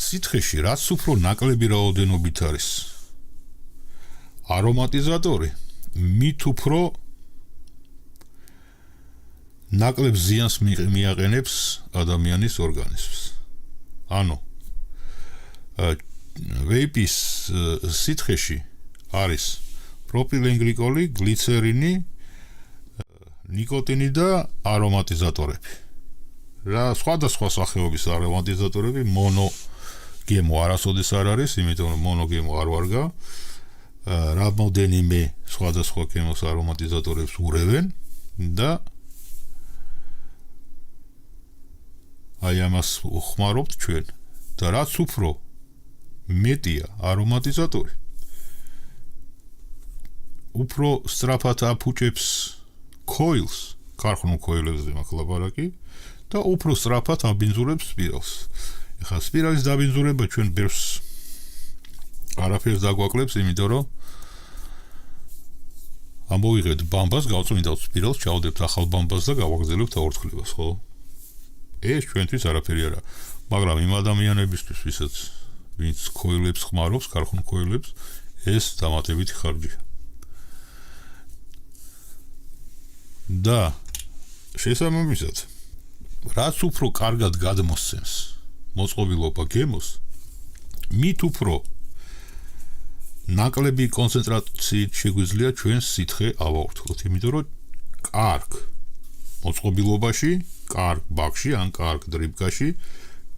სითხეში რაც უფრო ნაკლები რაოდენობით არის არომატიზატორი, მით უფრო ნაკლებ ზიანს მიაყენებს ადამიანის ორგანიზმს. ანუ ვეიპის სითხეში არის პროპილენგლიკოლი, გლიცერინი, ნიკოტინი და არომატიზატორები. რა სხვადასხვა სახეობის არომატიზატორები, მონოგემო არასოდეს არ არის, იმიტომ რომ მონოგემო არ ვარგა. რამოდენიმე სხვადასხვა გემოს არომატიზატორებს ურევენ და აი ამას ვხმარობთ ჩვენ. და რაც უფრო მეტია არომატიზატორი, უფრო სწრაფად აფუჭებს ქოილს, ქარხნულ ქოილებზე მაქვს ლაპარაკი და უფრო სწრაფად აბინძურებს სპირალს. ეხლა სპირალის დაბინძურება ჩვენ ბერს არაფერს დაგვაკლებს, იმიტომ რომ ამოვიღებთ ბამბას, გავწმინდავთ სპირალს, ჩავდებთ ახალ ბამბას და გავაგზავნებთ აორთქლებას, ხო? ეს ჩვენთვის არაფერი არა. მაგრამ იმ ადამიანებისთვის, ვინც ქოილებს ხმარობს, ქარხნულ ქოილებს, ეს დამატებითი ხარჯია. და შესაბამისად, რაც უფრო კარგად გადმოსცემს მოწყობილობა გემოს, მით უფრო ნაკლები კონცენტრაციით შეგვიძლია ჩვენს სითხე ავაორთქლოთ, იმიტომ რომ კარგ მოწყობილობაში, კარგ ბაკში ან კარგ დრიბკაში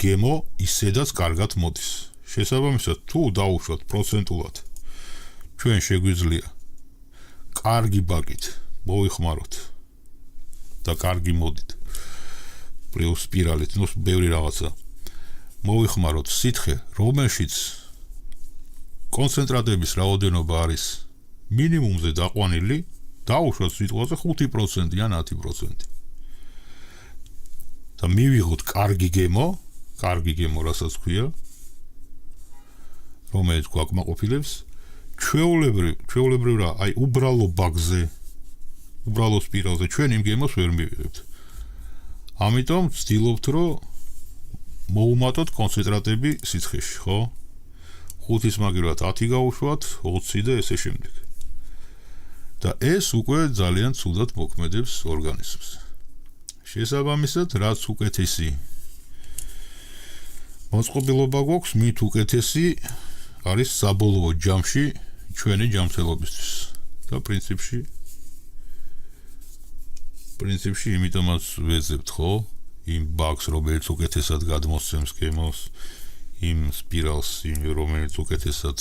გემო ისედაც კარგად მოდის. შესაბამისად, თუ დაუშვათ პროცენტულად, ჩვენ შეგვიძლია კარგი ბაკით მოვიხმაროთ და კარგი მოდით პლუს სპირალით, ნუ ბევრი რაღაცა მოვიხმაროთ სითხე, რომელშიც კონცენტრატების რაოდენობა არის მინიმუმზე დაყვანილი, დაუშვათ სიტყვაზე 5% ან 10%. და მივიღოთ კარგი გემო, რასაც ქვია, რომელიც გვაკმაყოფილებს, ჩვეულებრივ რა, აი უბრალო ბაგზე, უბრალო სპირალზე ჩვენ იმ გემოს ვერ მივიღებთ. ამიტომ ვცდილობთ, რომ მოუმატოთ კონცენტრატები სიცხეში, ხო? 5-ის მაგივრად 10 გაუშვათ, 20 და ესე შემდეგ. და ეს უკვე ძალიან ცუდად მოქმედებს ორგანიზმს. შესაბამისად, რაც უკეთესი მოწყობილობა გვაქვს, მით უკეთესი არის საბოლოო ჯამში ჩვენი ჯანმრთელობისთვის. და პრინციპში იმიტომაც ვეძებთ, ხო? იმ ბაკს, რომელიც უკეთესად გადმოსცემს გემოს, იმ სპირალს, რომელიც უკეთესად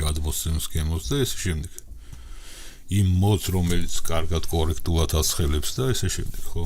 გადმოსცემს გემოს და ესე შემდეგ. იმ მოდს, რომელიც კარგად კორექტულად აცხელებს და ესე შემდეგ, ხო?